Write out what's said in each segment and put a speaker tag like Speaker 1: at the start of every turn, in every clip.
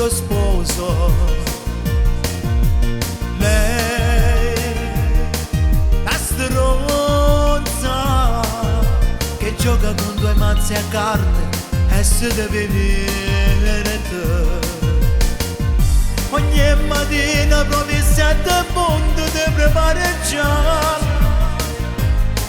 Speaker 1: lo sposo. Lei, la stronza che gioca con due mazze a carte e si deve venire te. Ogni mattina provi 7 punti di preparare già,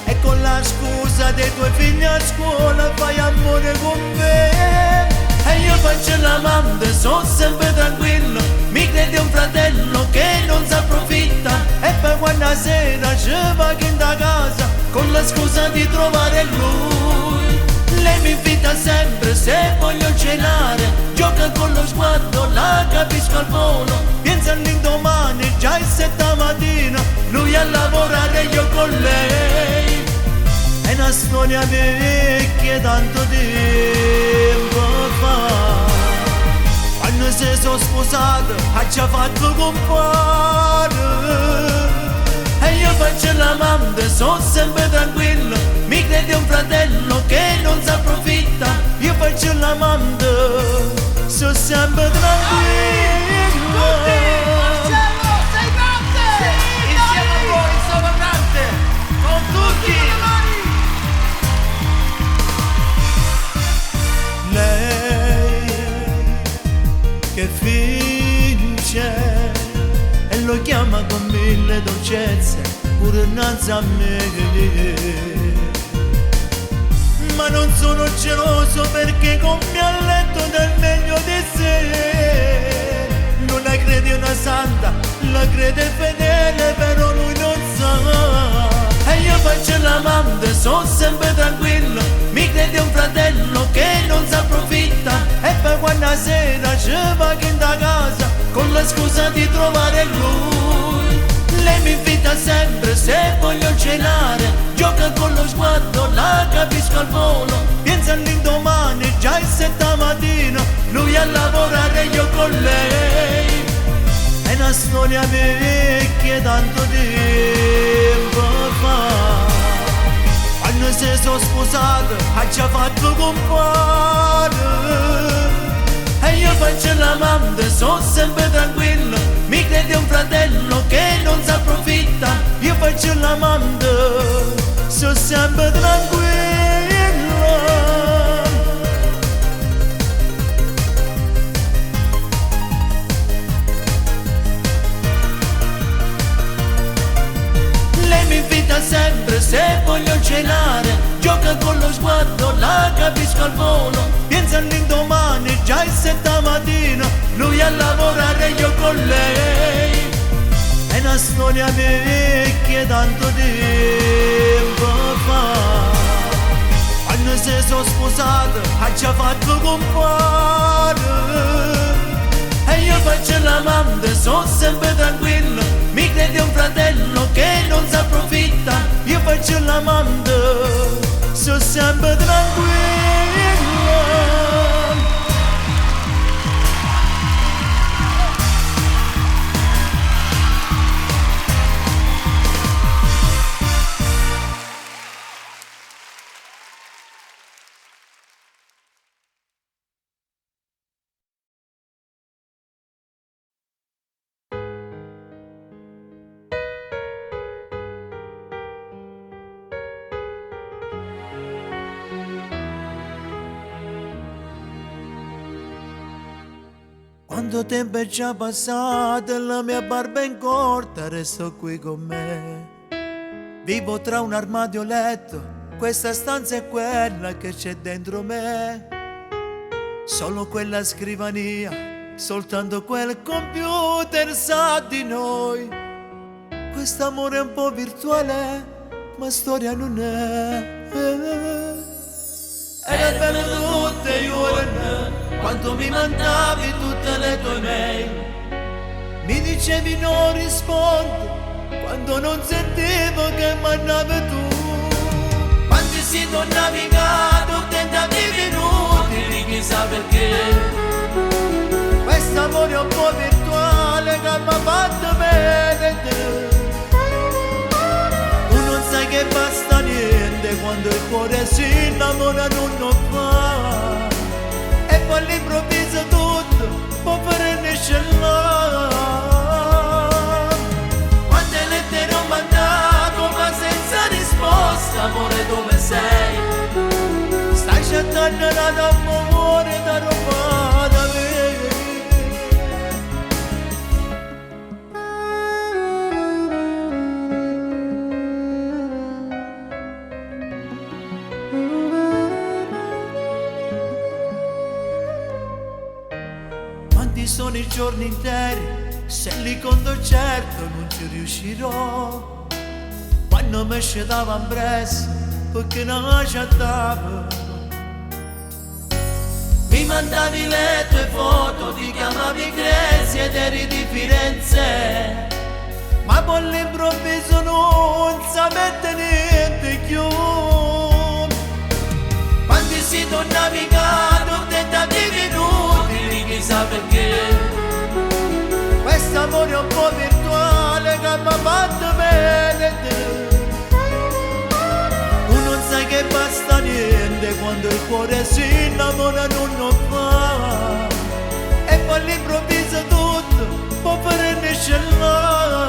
Speaker 1: e con la scusa dei tuoi figli a scuola fai amore con me. E io faccio l'amante, sono sempre tranquillo, mi credi un fratello che non si approfitta. E poi quando la sera ci va in da casa con la scusa di trovare lui. Lei mi invita sempre se voglio cenare, gioca con lo sguardo, la capisco al volo. Pensa all'indomani, già è 7 mattina, lui a lavorare e io con lei. È una storia vecchia tanto tempo fa, quando si sono sposato ha già fatto compare. E io faccio l'amante, sono sempre tranquillo, mi credi un fratello che non si approfitta. Io faccio l'amante, sono sempre tranquillo.
Speaker 2: Marcello, sei grande!
Speaker 1: Sì, insieme a voi sono grande, con tutti. Lei che finge e lo chiama con 1000 dolcezze pure innanzi a me. Ma non sono geloso perché con me ha letto del meglio di sé. Non la crede una santa, la crede fedele, però lui non sa. E io faccio l'amante, sono sempre tranquillo, mi crede un fratello che non si approfitta. E poi quando la sera ci va in da casa con la scusa di trovare lui. Lei mi invita sempre se voglio cenare, gioca con lo sguardo, la capisco al volo. Pensa all'indomani, già è 7 mattina, lui a lavorare e io con lei. È una storia vecchia tanto tempo fa, quando si sono sposato ha già fatto compare. E io faccio l'amante, sono sempre tranquillo, mi credi un fratello che non si approfitta. Io faccio l'amante, sono sempre tranquillo. Lei mi invita sempre se voglio cenare, gioca con lo sguardo, la capisco al volo. Pensa all'indomani, già è 7 mattina, lui a lavorare e io con lei. È una storia vecchia tanto tempo fa, quando si sono sposato ha già fatto compare. E io faccio l'amante, sono sempre tranquillo, mi credi un fratello che non si approfitta. Io faccio l'amante, sono sempre tranquillo. Quanto tempo è già passato e la mia barba è corta, resto qui con me. Vivo tra un armadio e letto, questa stanza è quella che c'è dentro me. Solo quella scrivania, soltanto quel computer sa di noi. Quest'amore è un po' virtuale, ma storia non è. Era bello tutte le ore, quanto mi mandavi tutte le tue mail. Mi dicevi non rispondi, quando non sentivo che mandavi tu. Quanti siti ho navigato, tentativi inutili, chissà perché. Quest'amore è un po' virtuale che mi ha fatto bene te. Tu non sai che basta niente quando il cuore si innamora non lo fa. E poi all'improvviso tutto può fare tornerà d'amore da roba da me. Quanti sono i giorni interi, se li conto certo non ci riuscirò. Quando mi scendava in presso, perché non c'attavo. Mi mandavi le tue foto, ti chiamavi Grezia ed eri di Firenze. Ma poi all'improvviso non sapete niente più. Quando si torna navigato, tentativi inutili, chissà perché. Questo amore è un po' virtuale che mi ha fatto perdere. Tu non sai che basta niente quando il cuore si innamora non fa. E poi all'improvviso tutto può finisce là.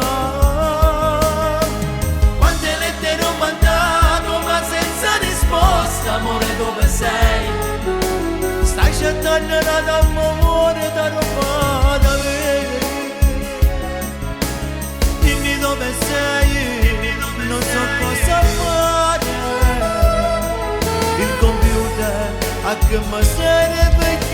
Speaker 1: Quante lettere ho mandato ma senza risposta, amore dove sei? Stai cercando d'amore da roba da me. Dimmi dove sei, non so cosa fare. Il computer a che mi serve più.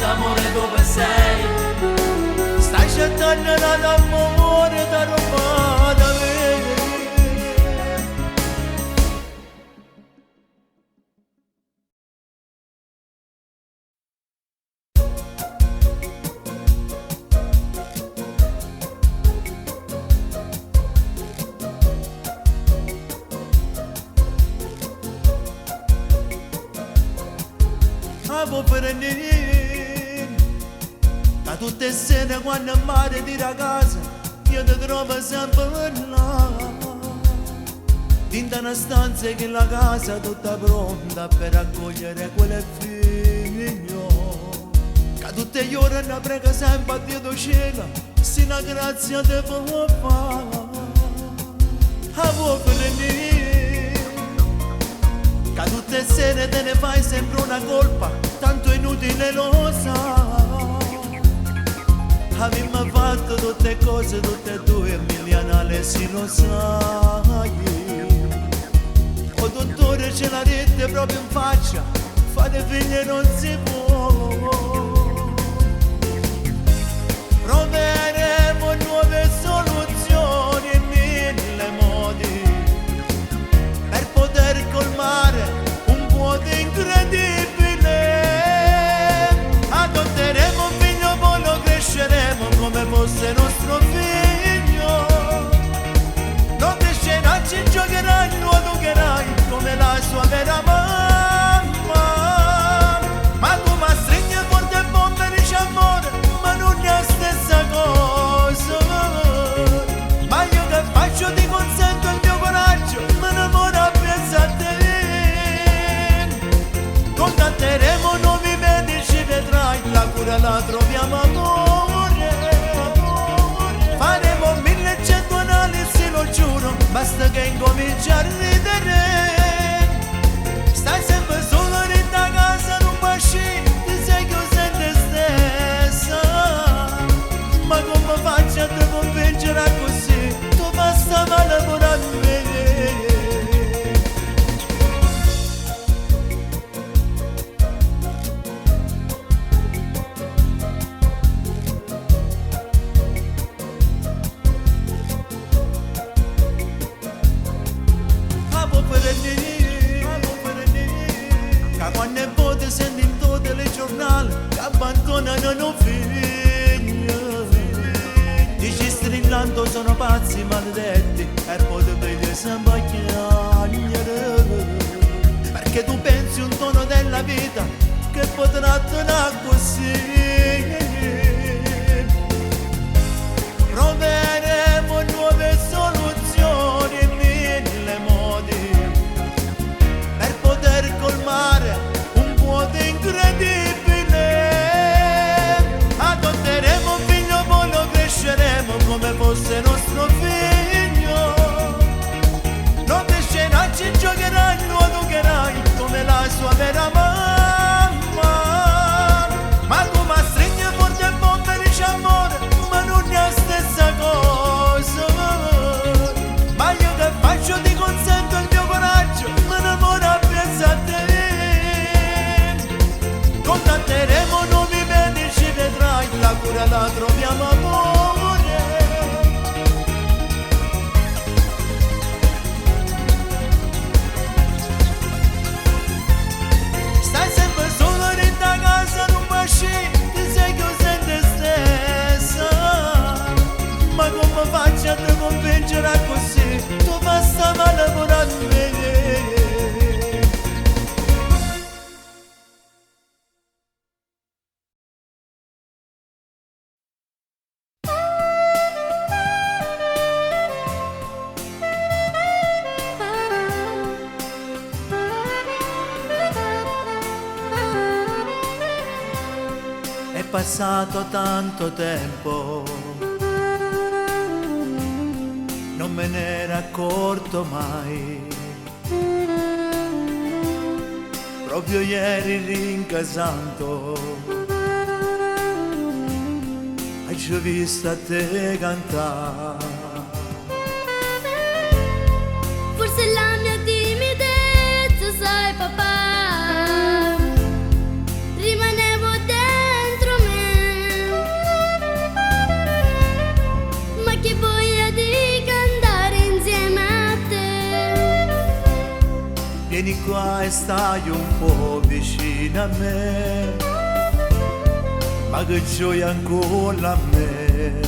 Speaker 1: Amore dove sei? Stai cercando l'amore da roba da me. Amo per da tutte le sere quando il mare tira a casa, io ti trovo sempre là. Dinta una stanza che la casa è tutta pronta per accogliere quel figlio. Che tutte le ore ne prega sempre a Dio do cielo, se la grazia te può fare. A voi che tutte le sere te ne fai sempre una colpa, tanto inutile lo sai. Avevamo fatto tutte cose, tutte e due, milianale si lo sai. O dottore ce l'ha dette proprio in faccia, fare figli non si può. Proveremo nuove soluzioni e mille modi per poter colmare un vuoto incredibile. Adotteremo un figlio, poi lo cresceremo come fosse nostro figlio. Lo crescerà, ci giocherà, lo educherai come la sua vera mamma. Ma tu mi stringi forte e bombe dici amore, ma non è la stessa cosa. Ma io che faccio ti consento il mio coraggio, mi innamoro pensa a te. Contatteremo nuovi medici, vedrai, la cura la troviamo amore. Faremo 1100 analisi, lo giuro, basta che incominci a ridere. Stai sempre solo in casa, non pasci, ti sei chiusa in te stessa. Ma come faccio a te convincere così? Tu basta male per a me. Che quando è voto senti in tutte le giornali che abbandonano un figlio. Dici strillando sono pazzi maledetti e poi ti vedi sempre chiagliere. Perché tu pensi un tono della vita che potrà tornare così. Proveremo nuove soluzioni in mille modi per poter colmare un vuoto incredibile. Adotteremo un figlio, poi lo cresceremo come fosse nostro figlio. Non crescerà, ci giocherai, lo educherai come la sua vera mamma. Ma tu mi stringi forte e bombe dici amore, ma non è la stessa cosa. Ma io che faccio ti consento il mio coraggio, ma innamora pensa a te. Contatteremo nuovi medici, vedrai, la cura la troviamo amore. Stai sempre solo in ta casa, non pasci, ti sei chiusa in te stessa. Ma come faccio a te convincere così? Tu basta ma lavora a me. È passato tanto tempo, non me ne ero accorto mai. Proprio ieri rincasando hai già visto a te cantare.
Speaker 3: Forse la mia timidezza, sai papà, rimanevo dentro me. Ma che voglia di cantare insieme a te.
Speaker 1: Vieni qua e stai un po' vicino a me, ma che gioia ancora a me.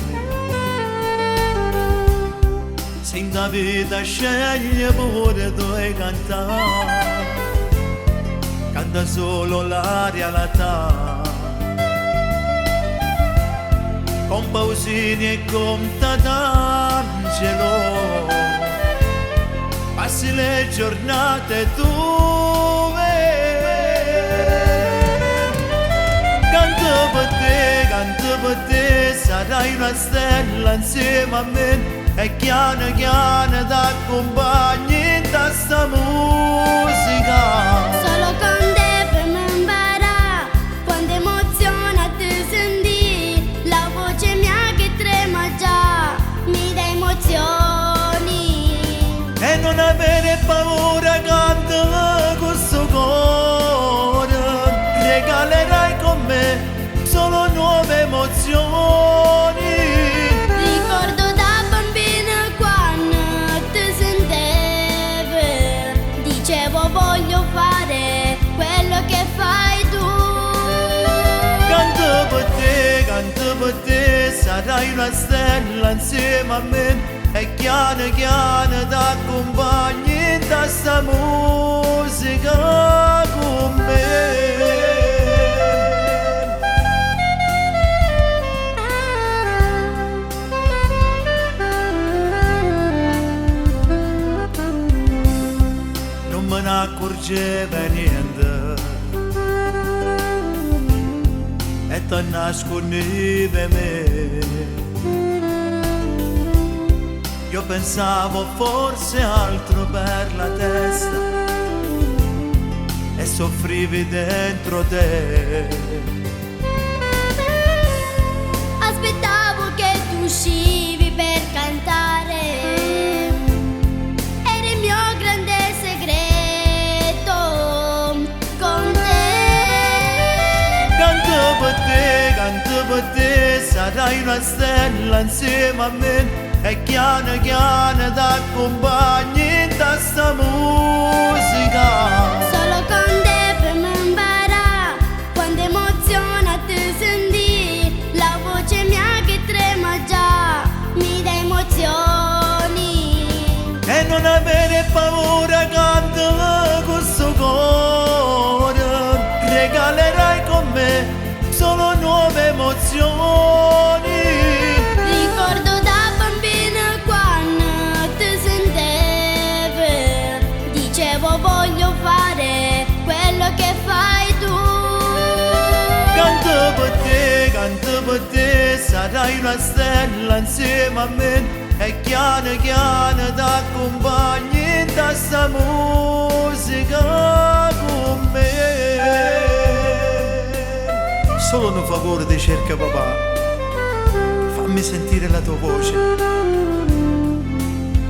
Speaker 1: Se in la vita sceglie pure dove cantare, canta solo la realtà. Con Pausini e con Tatangelo passi le giornate tue. Canto per te, sarai una stella insieme a me. E chiano chiano t'accompagni in sta musica.
Speaker 3: Solo con te per me imparare quando emoziona te senti. La voce mia che trema già mi dà emozioni.
Speaker 1: E non avere paura, canta questo cuore. Regalerai con me solo nuove emozioni.
Speaker 3: Ricordo da bambina quando te sentevo, dicevo voglio fare quello che fai tu.
Speaker 1: Canto per te, sarai una stella insieme a me. E chiano chiano t'accompagni in sta musica con me. Non me ne accorgeva niente e te nascondeva me. Io pensavo forse altro per la testa e soffrivi dentro te.
Speaker 3: Aspettavo che tu uscivi per cantare, era il mio grande segreto con te.
Speaker 1: Canto per te, sarai una stella insieme a me. E chiano chiano t'accompagni in sta musica.
Speaker 3: Solo con te per me imparare quando emoziona te senti. La voce mia che trema già mi dà emozioni.
Speaker 1: E non avere paura, canta questo cuore. Regalerai emozioni.
Speaker 3: Ricordo da bambina quando ti sentevi, dicevo voglio fare quello che fai tu.
Speaker 1: Canto per te, sarai una stella insieme a me. E chiano chiano t'accompagni in sta musica con me. Solo un favore ti cerca papà, fammi sentire la tua voce.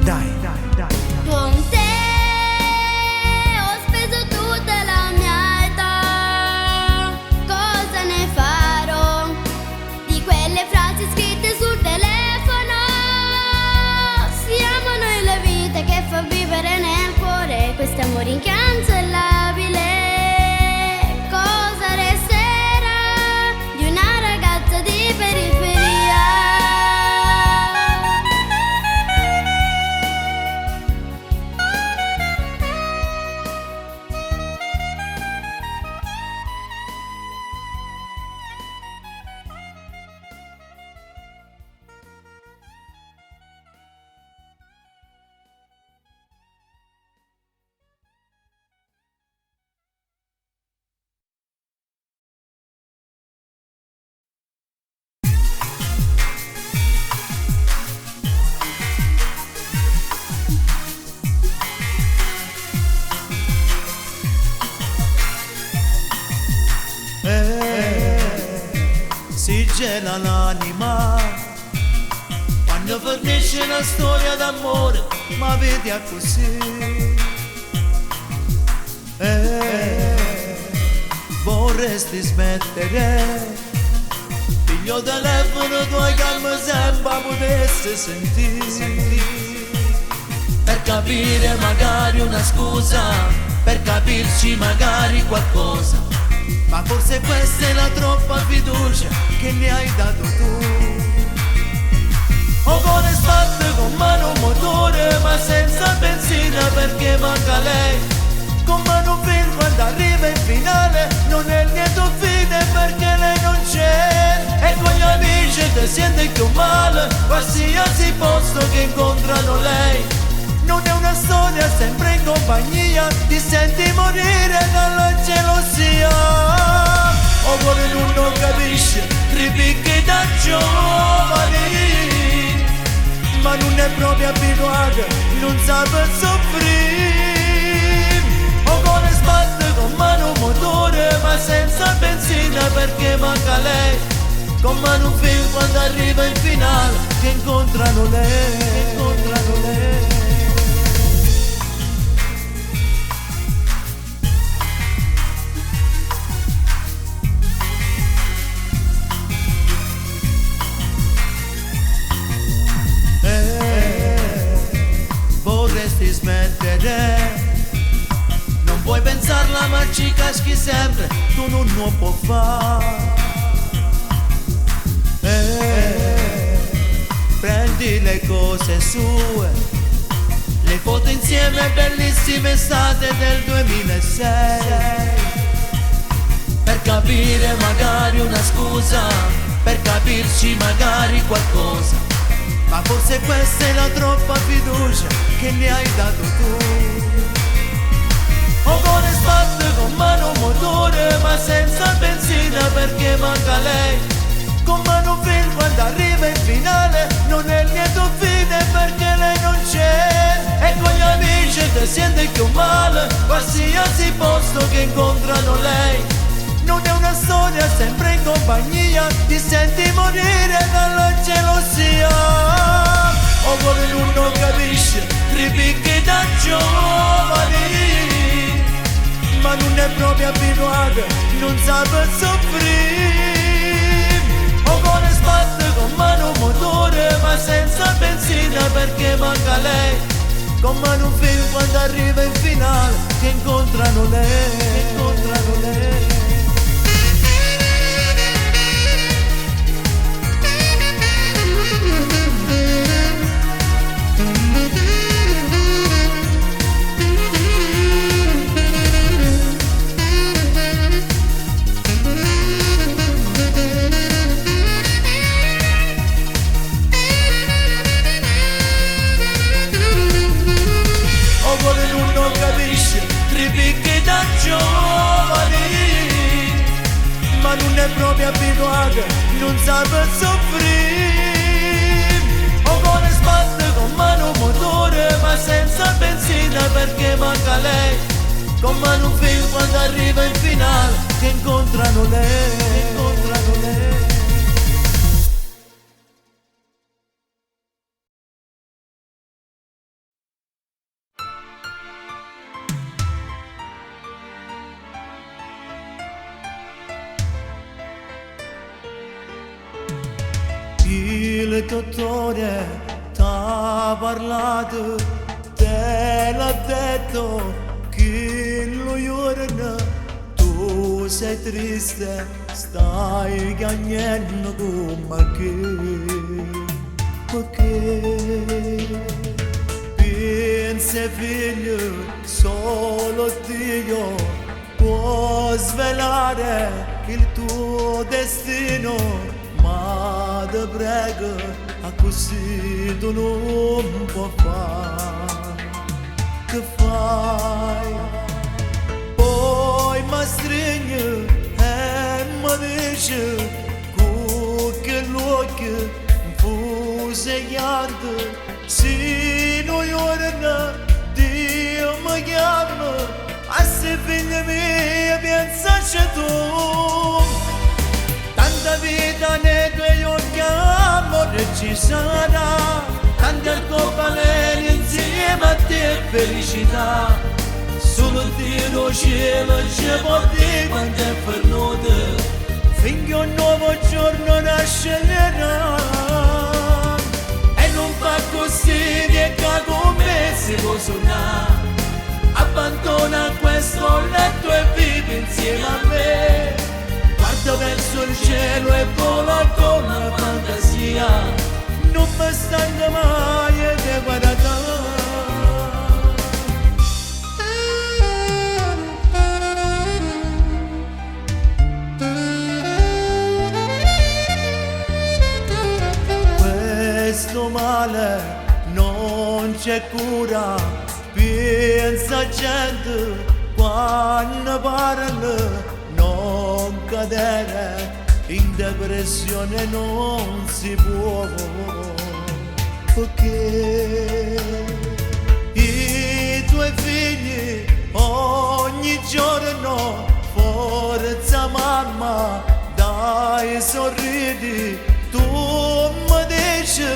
Speaker 1: Dai.
Speaker 3: Con te ho speso tutta la mia età, cosa ne farò di quelle frasi scritte sul telefono? Siamo noi la vita che fa vivere nel cuore questo amore incancellabile. Cosa resterà di una ragazza di periferia?
Speaker 1: Si gela l'anima quando fornisce una storia d'amore, ma vedi a così. Vorresti smettere, piglio telefono tuoi che mi sembra potesse sentire, per capire magari una scusa, per capirci magari qualcosa. Ma forse questa è la troppa fiducia che mi hai dato tu. O cuore sbatte con mano motore, ma senza benzina perché manca lei. Con mano ferma quando arriva in finale, non è il lieto fine perché lei non c'è. E con gli amici ti senti più male, qualsiasi posto che incontrano lei. Non è una storia sempre in compagnia, ti senti morire dalla gelosia. O cuore non capisce, ripicchi da giovani, ma non è proprio abituato, non sa per soffrire. O cuore sbatte con mano motore, ma senza benzina perché manca lei. Con mano un film quando arriva il finale, che incontrano lei. Vorresti smettere, non puoi pensarla ma ci caschi sempre, tu non lo puoi fare. Prendi le cose sue, le foto insieme bellissime estate del 2006, per capire magari una scusa, per capirci magari qualcosa. Ma forse questa è la troppa fiducia che mi hai dato tu. O cuore sbatte con mano motore, ma senza benzina perché manca lei. Con mano film quando arriva in finale, non è il lieto fine perché lei non c'è. E con gli amici ti senti più male, qualsiasi posto che incontrano lei. Non è una storia sempre in compagnia, ti senti morire dalla gelosia. O cuore non capisce, ripicchi da giovani, ma non è proprio abituato, non sa per soffrire. O cuore sbatte con mano motore, ma senza benzina perché manca lei. Con mano un film quando arriva in finale, che incontrano lei. mi abituata, non sa per soffrire. O cuore sbatte con mano motore, ma senza benzina perché manca lei. Come un film quando arriva il finale, che incontrano lei, incontrano lei. Il dottore t'ha parlato, te l'ha detto che lo giorno tu sei triste, stai piangendo come che, perché pensi figlio, solo Dio può svelare il tuo destino. Ma te prego, a così tu non puoi fare. Che fai? Poi mi stringi e mi dici con che l'occhio fuseggiante. Se non giorno Dio mi chiama, a se figlia mia pensaci tu. Tanta vita nei tuoi occhi amore ci sarà, tanti arcobaleni insieme a te felicità. Solo Dio lo cielo ci può dire quanto è venuto, finché un nuovo giorno nascerà. E non fa così che con me si può suonare. Abbandona questo letto e vivi insieme a me. Guarda verso il cielo e vola con la fantasia, non mi stanca mai di guardare. Questo male non c'è cura, pensa gente quando parla. Non cadere in depressione non si può, perché i tuoi figli ogni giorno forza mamma dai sorridi. Tu mi dici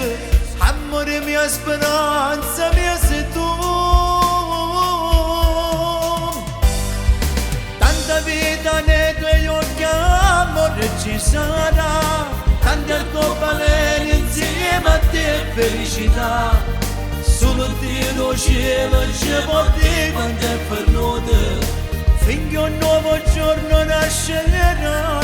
Speaker 1: amore mia speranza mia sei tu. Vita nei tuoi occhi amore ci sarà, tanti arcobaleni insieme a te felicità. Solo Dio lo cielo ci può dire quanto è venuto, finché un nuovo giorno nascerà.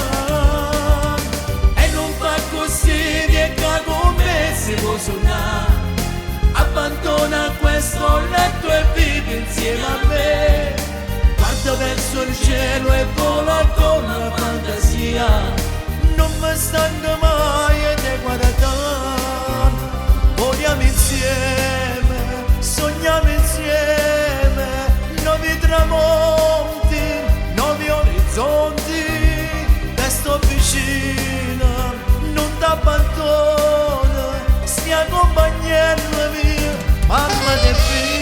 Speaker 1: E non fa così che con me si può suonare. Abbandona questo letto e vivi insieme a me. Guarda verso il cielo e vola con la fantasia, non mi stanca mai di guardare. Vogliamo insieme, sogniamo insieme, nuovi tramonti, nuovi orizzonti. Te sto vicina, non t'abbandono, stia accompagnando via, mamma di figlia.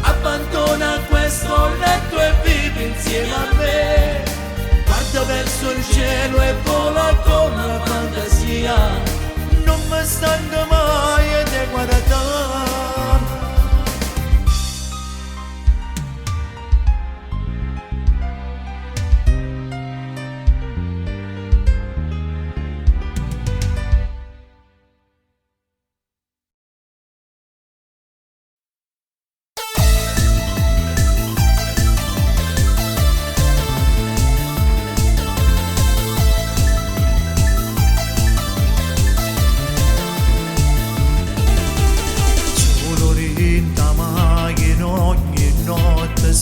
Speaker 1: Abbandona questo letto e vivi insieme a me. Guarda verso il cielo e vola con la fantasia, non mi stanca mai di guardare.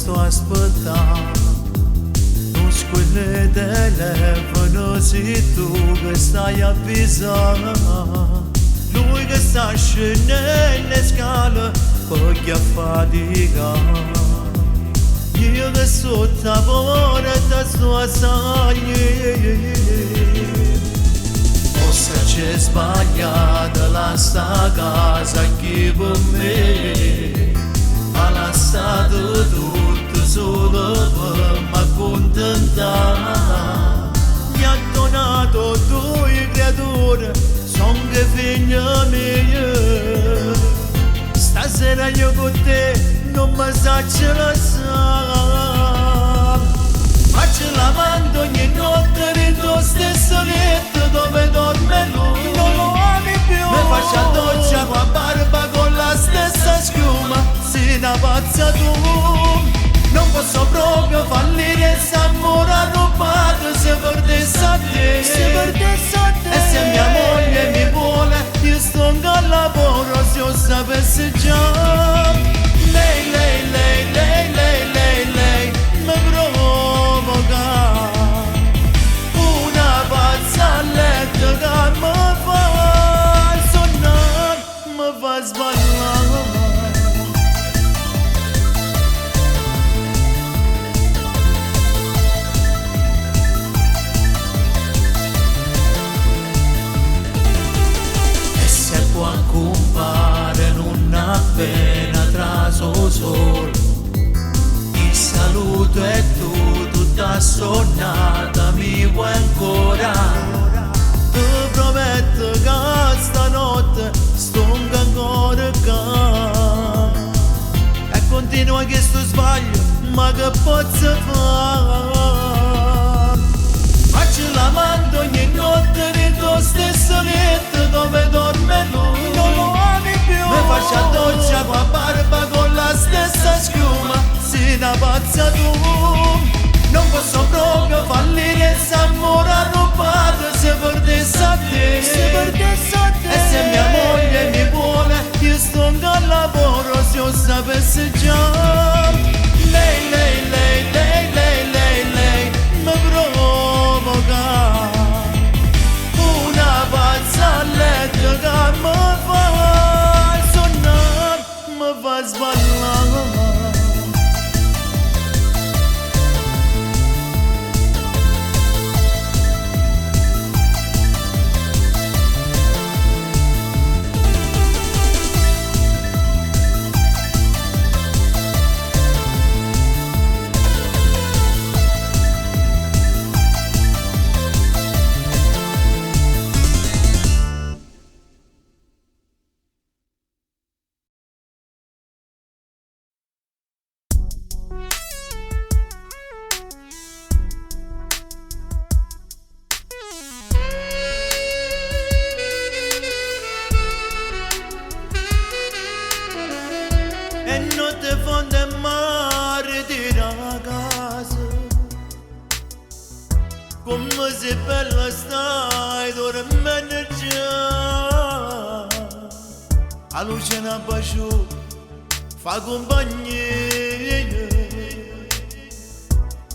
Speaker 1: sto aspettando. Non squille telefono se tu che stai avvisando. Lui che sta scendendo le scale poi a fatica. Io che sotto a porta sto assai. Forse c'è sbagliata la sta casa che per me ha lasciato tutto solo per m'accontentare. Mi ha donato due creature, son che figlia mia. Stasera io con te non mi saccio lasciare. Faccio lavando ogni notte nel tuo stesso letto dove dorme lui. Non lo ami più. Mi faccio a doccia con la barba con la stessa schiuma. Sei una pazza tu. Non posso proprio fallire s'amore rubato se perdessi a te. E se mia moglie mi vuole io sto in lavoro se io sapessi già. Lei mi provoca. Una pazza a letto che mi fa sonnare, mi fa sballare. Compare non appena traso sol. Ti saluto e tu tutta sonnata mi vuoi ancora. Ti prometto che stanotte sto ancora qua. E continua che sto sbaglio, ma che posso fare? Faccio l'amante ogni notte nel tuo stesso letto dove dorme lui. Non lo ami più. Mi faccio a doccia con la barba con la stessa schiuma. Sei una pazza tu. Non posso proprio fallire s'amore rubato se perdessi a te. E se mia moglie mi vuole io sto in lavoro se io sapessi già. Lei mi provoca. Una pazza a letto che mi fa sonnare, mi fa sballare. E notte fonda e mare di casa. Come se bella stai dormendo già. A luce una bacio fa compagnia.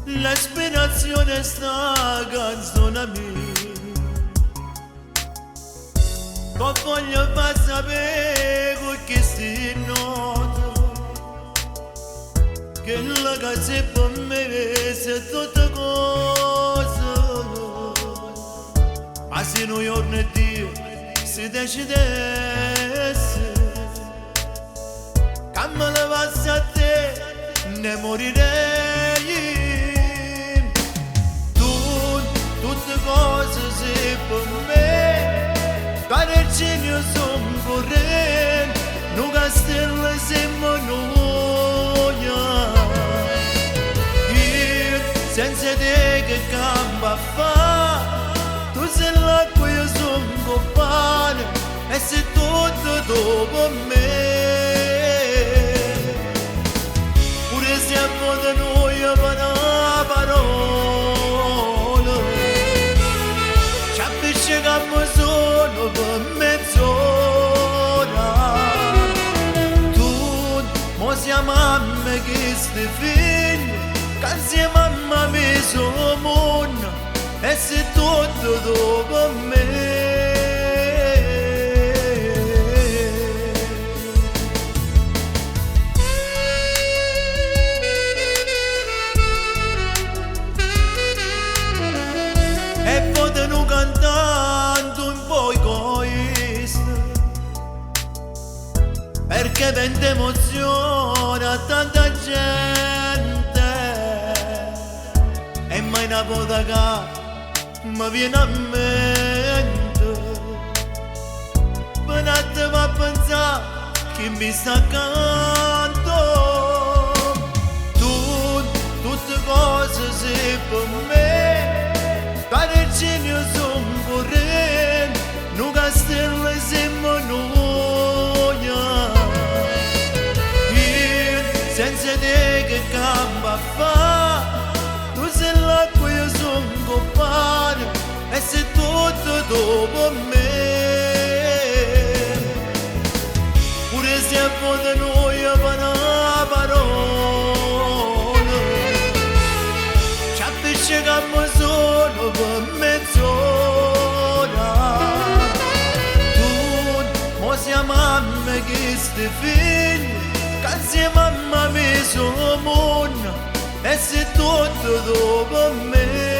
Speaker 1: L'aspirazione sta canzone mia. Con voglio far sapere che si nota. Che la casa è per me è tutta cosa. Ma se non giorno e Dio si decidesse che me levassi a te ne morirei. Tutte cose sei per me. Care il genio son corrente. Non castello siamo noi. Io senza te che cambia fa. Tu sei l'acqua io son compagno. E sei tutto dopo me. Pure se a volte noi parla parola. Ci appiccichiamo solo per mezz'ora. Tu mo si mamma che sti figli, che insieme a mamma mi sono mondo, e se tutto dopo me. E potendo cantando un po' egoista, perché vende emozione a tanta gente, e mai una volta che mi viene a mente, per un attimo a pensare che mi sta accanto. Tutte cose sei per me, per genio son corrente, non castello siamo noi. Io senza te che campo a fa, tu sei l'acqua, io son compagno, e sei tutto dopo me. Pure se a volte noi abbiamo una parola, ci appiccichiamo solo per mezz'ora. Tu, mo sia mamma che sti figli, che insieme a mamma mi sono mondo, e se tutto dopo me.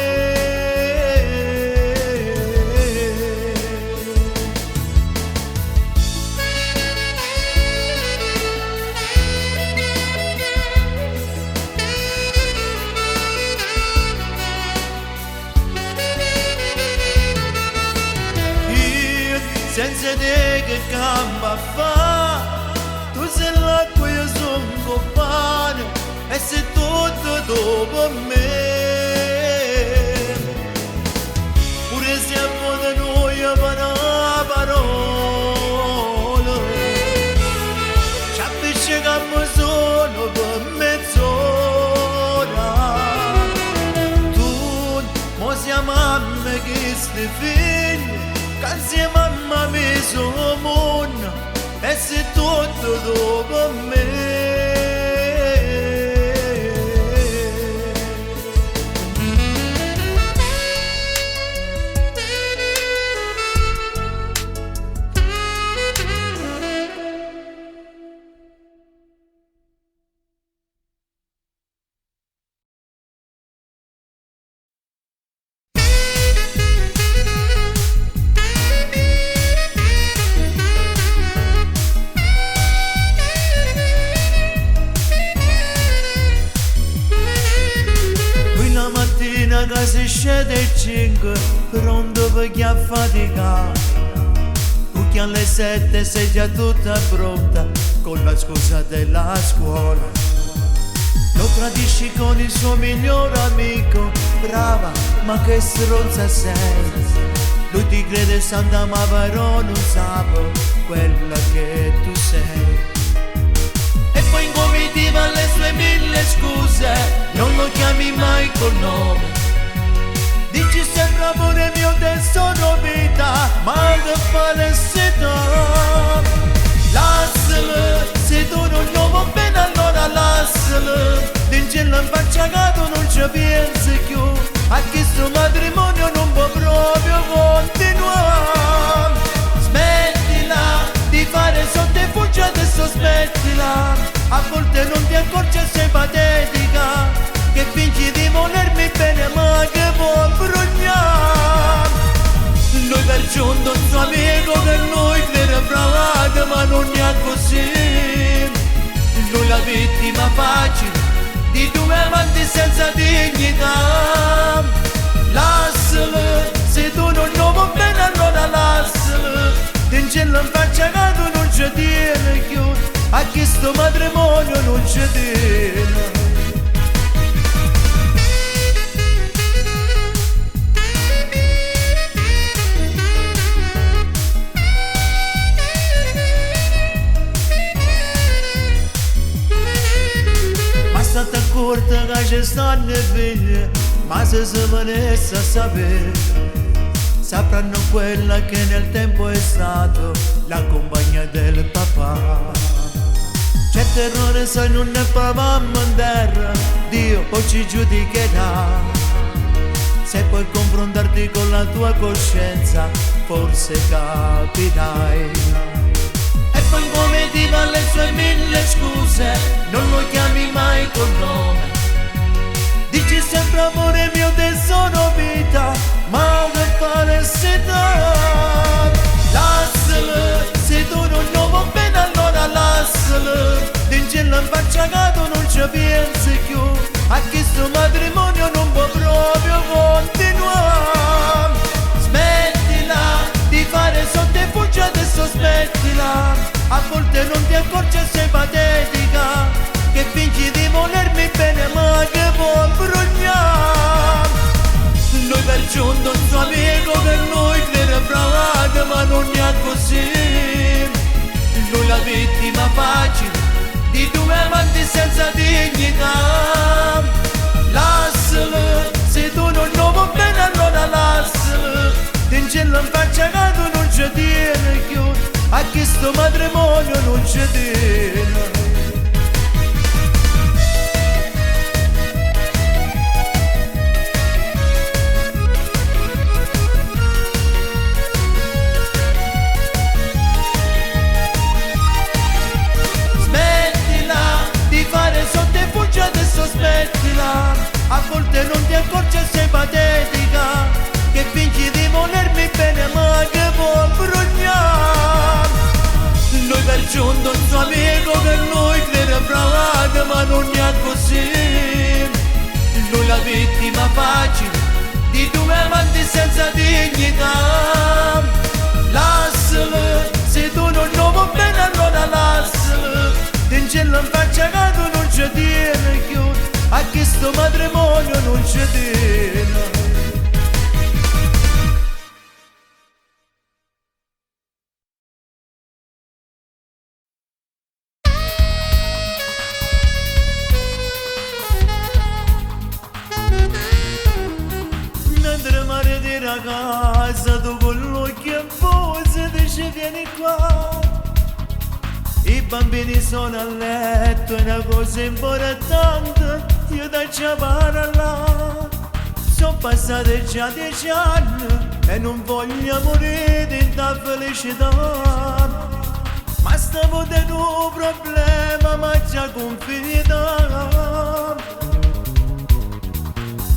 Speaker 1: Senza te che campo a fa, tu sei l'acqua, io son compagno, e sei tutto dopo me. Pure se a volte noi abbiamo una parola, ci appiccichiamo solo per mezz'ora. Tu, mo sia mamma che sti figli, che insieme a mamma mi sono mondo, e sei tutto dopo me. Che si scende il 5, pronto per chi ha faticato. Tu che alle 7 sei già tutta pronta, con la scusa della scuola. Lo tradisci con il suo miglior amico, brava, ma che stronza sei. Lui ti crede santa ma però non sa quella che tu sei. E poi in comitiva le sue 1000 scuse, non lo chiami mai col nome. Dici sempre amore mio tesoro vita, ma che fare se no? Lascialo, se tu non lo vuoi bene allora lascialo. D'incielo in faccia cato non ci pensi più, a questo matrimonio non può proprio continuare. Smettila di fare sotterfugi, adesso smettila. A volte non ti accorgi e sei patetica, che fingi di volermi bene ma che vuoi bruciare. Lui per giunto un suo amico che lui crede bravato, ma non è così. Lui la vittima facile di due amanti senza dignità. Lascialo, se tu non lo vuoi bene allora lascialo. D'incielo in faccia cato non ci tiene più, a questo matrimonio non ci tiene. Stata corta che ci stanno figlie, ma se si venisse a sapere, sapranno quella che nel tempo è stato la compagna del papà. c'è terrore se non ne parliamo in terra, Dio poi ci giudicherà. Se puoi confrontarti con la tua coscienza, forse capirai. E poi come ti va le sue mille scuse, non lo chiami mai col nome. Dici sempre amore mio tesoro vita, ma che fare se dà? Lascialo, se tu non lo vuoi bene allora lascialo. D'ingelo in faccia cato non ci pensi più, a questo matrimonio non può proprio continuare. Smettila di fare sotterfugi, adesso smettila. A volte non ti accorgi e sei patetica, che fingi di volermi bene ma che vuoi bruciare. Lui per giunto un suo amico per lui crede bravato, ma non è così. Lui la vittima facile di due amanti senza dignità. Lascialo, se tu non lo vuoi bene allora lascialo. D'ingelo in faccia cato non ci tiene più, a questo matrimonio non ci tiene. Adesso smettila, a volte non ti accorgi e sei patetica, che fingi di volermi bene ma che vuoi bruciare. Lui per giunto un suo amico per lui crede bravato, ma non è così. Lui la vittima facile di due amanti senza dignità. Lascialo, se tu non lo vuoi bene allora lascialo. D'ingelo in faccia cato non ci tiene più, a questo matrimonio non ci tiene. Mentre mare di ragazza tu con l'occhio in pose dici vieni qua. I bambini sono a letto, è una cosa importante, io da ci parlare. Sono passati già 10 anni e non voglio morire di tanta felicità. Ma stavo di un problema, ma già confida.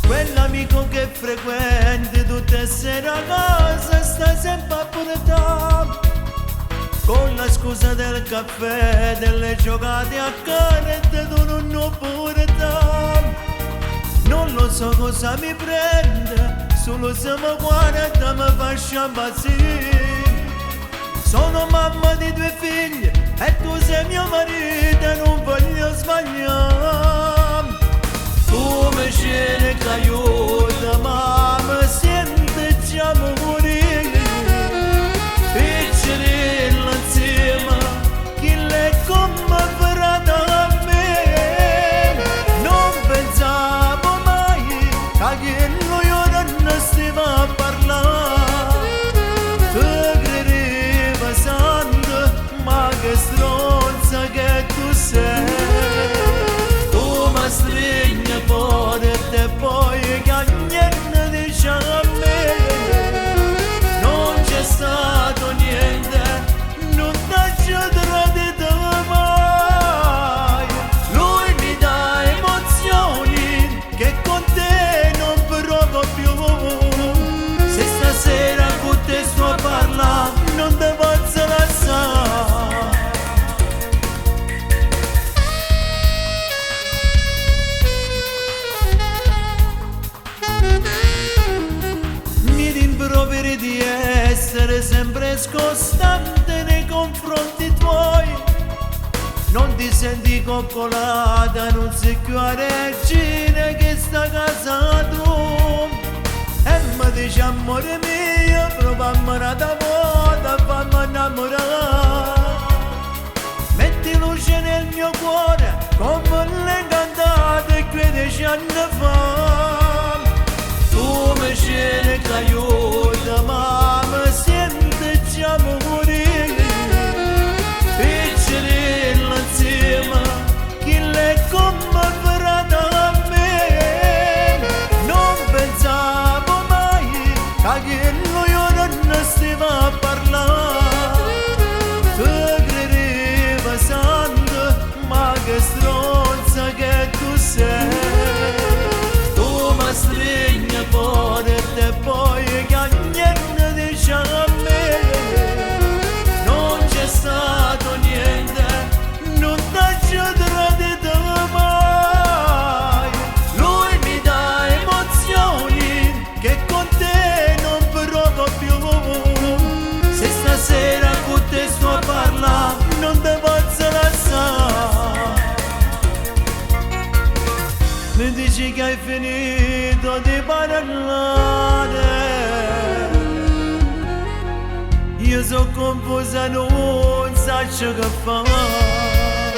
Speaker 1: Quell'amico che frequenti tutte le sere a casa sta sempre a portare. Con la scusa del caffè, delle giocate a canette, tu non pure dare. Non lo so cosa mi prende, solo se mi guarda mi fa impazzire. Sono mamma di 2 figli e tu sei mio marito e non voglio sbagliare. Tu mi cerchi aiuto ma mi sento già morire. Piccerella insieme, chi le come farà da me. Non pensavo mai che lui ora non stiva a parlare. Ti credeva santo, ma che stronza che tu sei. Tu mi stringi forte e poi che niente dice a me. Non c'è stato niente, non ti ho tradito mai. Lui mi dà emozioni che con te non provo più. Se stasera con te sto a parlare non ti posso lasciare. Mi rimproveri di essere sempre scostante nei confronti tuoi. Non ti senti coccolata, non sei più a regina che sta a casa tu. E mi dici amore mio, provammi una volta, fammi innamorare. Metti luce nel mio cuore, come le cantate 15 anni fa. Tu mi cerchi aiuto ma mi sento già morire. Piccerella insieme, stronza che tu sei. Tu mi stringi forte e poi che niente dice a me. Non c'è stato niente, non ti ho tradito mai. Lui mi dà emozioni che con te non provo più. Se stasera con te sto a parlare, non te posso lasciare. Mi dici che hai finito di parlare. Io sono confusa, non so che fare.